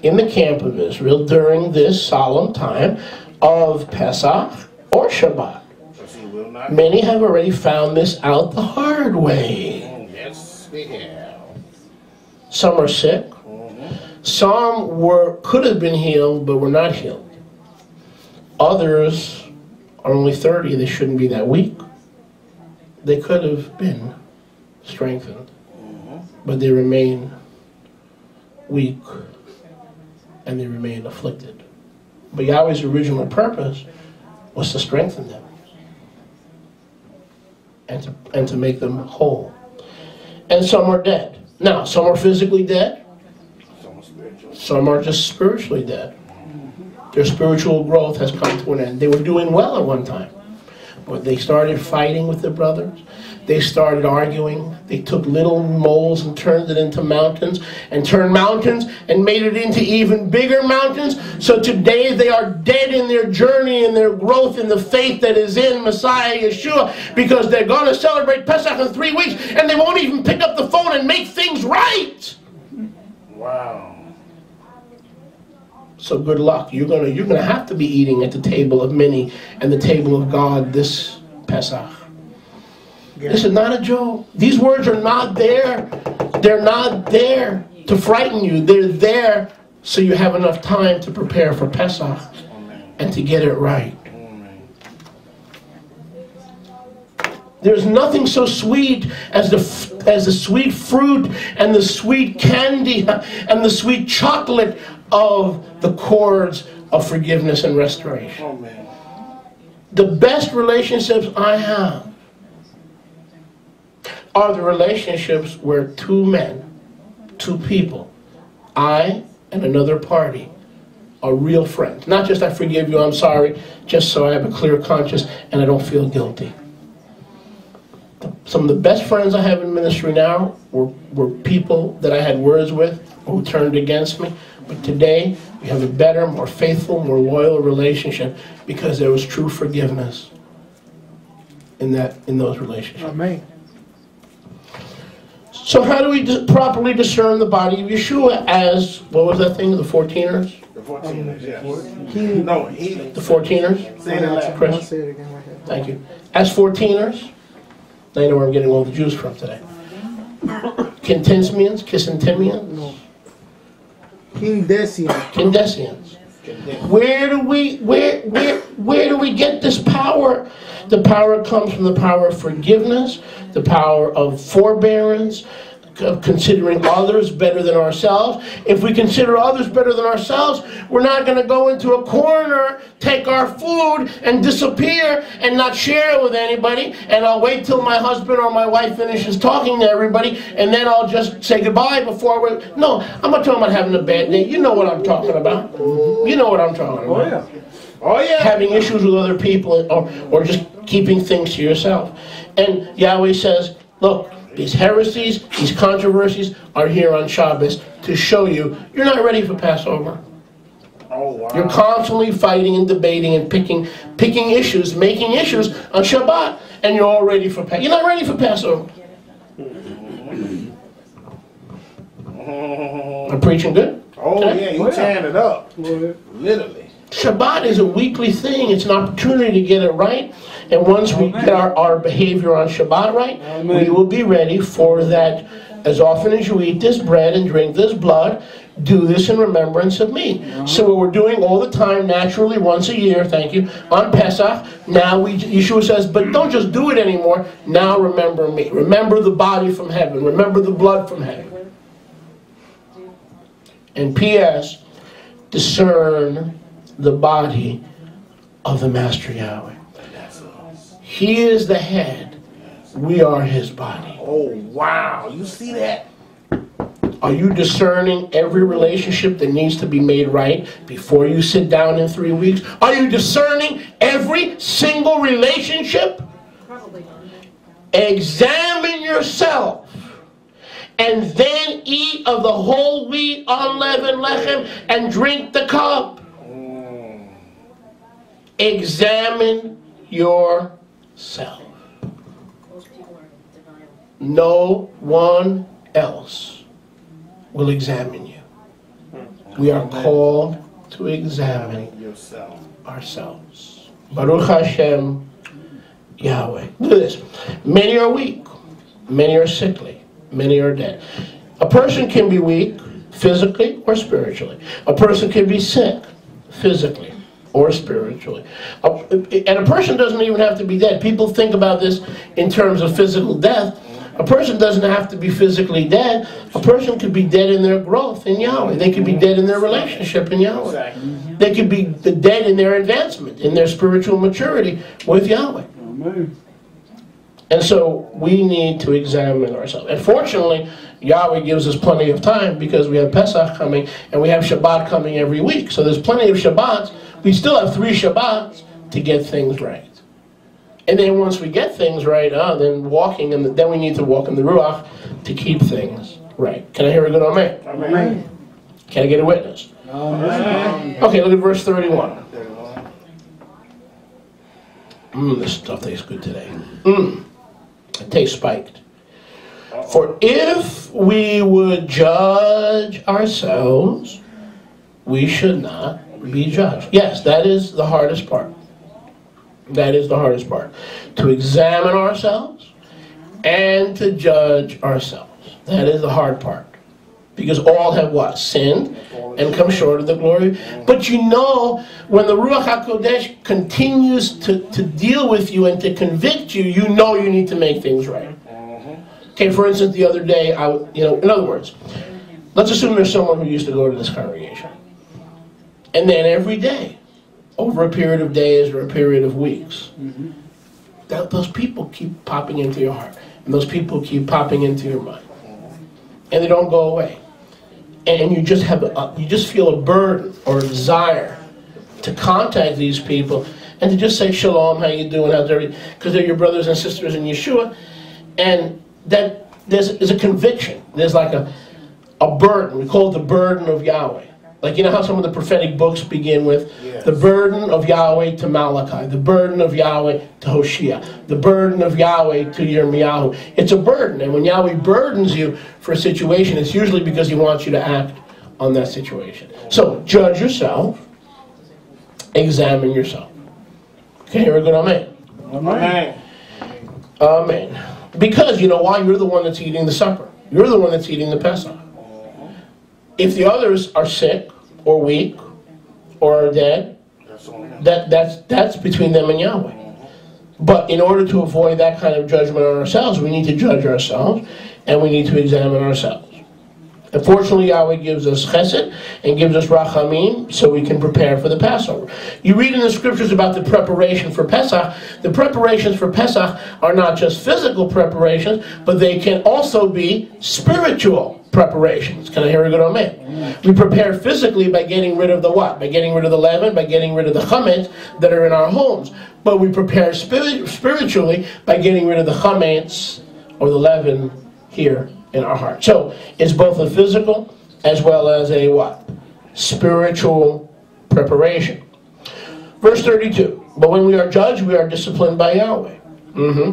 in the camp of Israel during this solemn time of Pesach or Shabbat. Many have already found this out the hard way. Yes, we have. Some are sick. Some could have been healed, but were not healed. Others are only 30. They shouldn't be that weak. They could have been strengthened, but they remain weak and they remain afflicted. But Yahweh's original purpose was to strengthen them and to make them whole. And some are dead. Now, some are physically dead. Some are just spiritually dead. Their spiritual growth has come to an end. They were doing well at one time, but they started fighting with their brothers. They started arguing. They took little moles and turned it into mountains, and turned mountains and made it into even bigger mountains. So today they are dead in their journey and their growth in the faith that is in Messiah Yeshua, because they're going to celebrate Pesach in 3 weeks and they won't even pick up the phone and make things right. Wow. So good luck. You're gonna have to be eating at the table of many and the table of God this Pesach. Yeah. This is not a joke. These words are not there. They're not there to frighten you. They're there so you have enough time to prepare for Pesach and to get it right. There's nothing so sweet as the sweet fruit and the sweet candy and the sweet chocolate of the chords of forgiveness and restoration. The best relationships I have are the relationships where two men, two people, I and another party, are real friends. Not just I forgive you, I'm sorry, just so I have a clear conscience and I don't feel guilty. Some of the best friends I have in ministry now were people that I had words with who turned against me. But today, we have a better, more faithful, more loyal relationship because there was true forgiveness in those relationships. Amen. So how do we properly discern the body of Yeshua as, what was that thing, the 14ers? The 14ers, yes. The 14ers? Say it again. Chris? Say it again right here. Thank you. As 14ers, I know where I'm getting all the Jews from today. Quintensmians? Kissintimians? No. Kindesians. Kindesians. Where do we get this power? The power comes from the power of forgiveness, the power of forbearance, of considering others better than ourselves. If we consider others better than ourselves, we're not going to go into a corner, take our food, and disappear and not share it with anybody, and I'll wait till my husband or my wife finishes talking to everybody, and then I'll just say goodbye before we... No, I'm not talking about having a bad day. You know what I'm talking about. You know what I'm talking about. Oh, yeah. Oh, yeah. Having issues with other people, or just keeping things to yourself. And Yahweh says, look, these heresies, these controversies are here on Shabbos to show you you're not ready for Passover. Oh, wow. You're constantly fighting and debating and picking issues, making issues on Shabbat, and you're all ready for Passover. You're not ready for Passover. I'm preaching good? Oh, yeah, you tearing it up. Literally. Shabbat is a weekly thing. It's an opportunity to get it right. And once we get our behavior on Shabbat right, we will be ready for that. As often as you eat this bread and drink this blood, do this in remembrance of me. So what we're doing all the time, naturally, once a year, thank you, on Pesach, now Yeshua says, but don't just do it anymore. Now remember me. Remember the body from heaven. Remember the blood from heaven. And P.S., discern the body of the Master Yahweh. He is the head. We are his body. Oh, wow. You see that? Are you discerning every relationship that needs to be made right before you sit down in 3 weeks? Are you discerning every single relationship? Probably. Examine yourself. And then eat of the whole wheat unleavened lechem and drink the cup. Examine yourself. Most people are in denial. No one else will examine you. We are called to examine yourself. ourselves. Baruch Hashem, Yahweh. Look at this. Many are weak. Many are sickly. Many are dead. A person can be weak physically or spiritually. A person can be sick physically or spiritually. And a person doesn't even have to be dead. People think about this in terms of physical death. A person doesn't have to be physically dead. A person could be dead in their growth in Yahweh. They could be dead in their relationship in Yahweh. They could be dead in their advancement, in their spiritual maturity with Yahweh. And so we need to examine ourselves. And fortunately, Yahweh gives us plenty of time because we have Pesach coming and we have Shabbat coming every week. So there's plenty of Shabbats. We still have 3 Shabbats to get things right. And then once we get things right, then then we need to walk in the Ruach to keep things right. Can I hear a good amen? Amen. Can I get a witness? Amen. Okay, look at verse 31. This stuff tastes good today. It tastes spiked. For if we would judge ourselves, we should not be judged. Yes, that is the hardest part. That is the hardest part. To examine ourselves and to judge ourselves. That is the hard part. Because all have what? Sinned and come short of the glory. But you know, when the Ruach HaKodesh continues to deal with you and to convict you, you know you need to make things right. Okay, for instance, the other day, in other words, let's assume there's someone who used to go to this congregation. And then every day, over a period of days or a period of weeks, those people keep popping into your heart. And those people keep popping into your mind. And they don't go away. And you just feel a burden or a desire to contact these people and to just say, Shalom, how you doing? How's everything? Because they're your brothers and sisters in Yeshua. And that there's a conviction. There's like a burden. We call it the burden of Yahweh. Like, you know how some of the prophetic books begin with the burden of Yahweh to Malachi, the burden of Yahweh to Hosea, the burden of Yahweh to Yirmiyahu. It's a burden, and when Yahweh burdens you for a situation, it's usually because he wants you to act on that situation. So, judge yourself, examine yourself. Okay, here we go, amen. Amen. Amen. Because, you know why? You're the one that's eating the supper. You're the one that's eating the Pesach. If the others are sick or weak or are dead, that's between them and Yahweh. But in order to avoid that kind of judgment on ourselves, we need to judge ourselves and we need to examine ourselves. Unfortunately, Yahweh gives us chesed and gives us rachamim so we can prepare for the Passover. You read in the scriptures about the preparation for Pesach. The preparations for Pesach are not just physical preparations, but they can also be spiritual preparations. Can I hear a good amen? We prepare physically by getting rid of the what? By getting rid of the leaven, by getting rid of the chametz that are in our homes. But we prepare spiritually by getting rid of the chametz or the leaven here in our heart. So it's both a physical as well as a what? Spiritual preparation. Verse 32. But when we are judged, we are disciplined by Yahweh.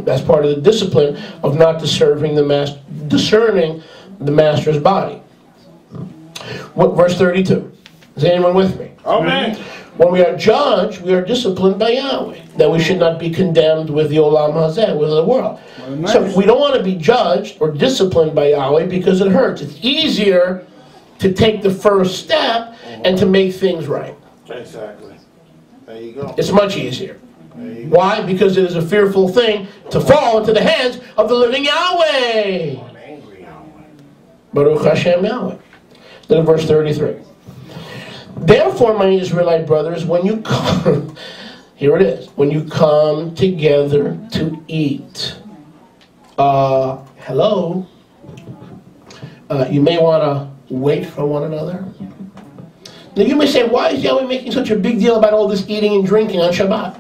That's part of the discipline of not discerning the master's body. Verse 32. Is anyone with me? Amen. When we are judged, we are disciplined by Yahweh, that we should not be condemned with the olam hazeh, with the world. So we don't want to be judged or disciplined by Yahweh because it hurts. It's easier to take the first step and to make things right. Exactly. There you go. It's much easier. Why? Because it is a fearful thing to fall into the hands of the living Yahweh. Baruch Hashem Yahweh. Look at verse 33. Therefore, my Israelite brothers, when you come, here it is, when you come together to eat, hello, you may want to wait for one another. Now you may say, why is Yahweh making such a big deal about all this eating and drinking on Shabbat?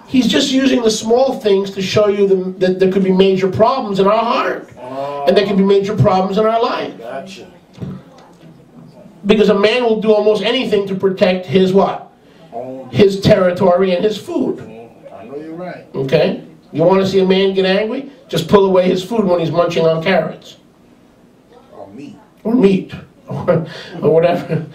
He's just using the small things to show you that there could be major problems in our heart. And there could be major problems in our life. Gotcha. Because a man will do almost anything to protect his what? His territory and his food. I know you're right. Okay? You want to see a man get angry? Just pull away his food when he's munching on carrots. Or meat. Or meat. or whatever.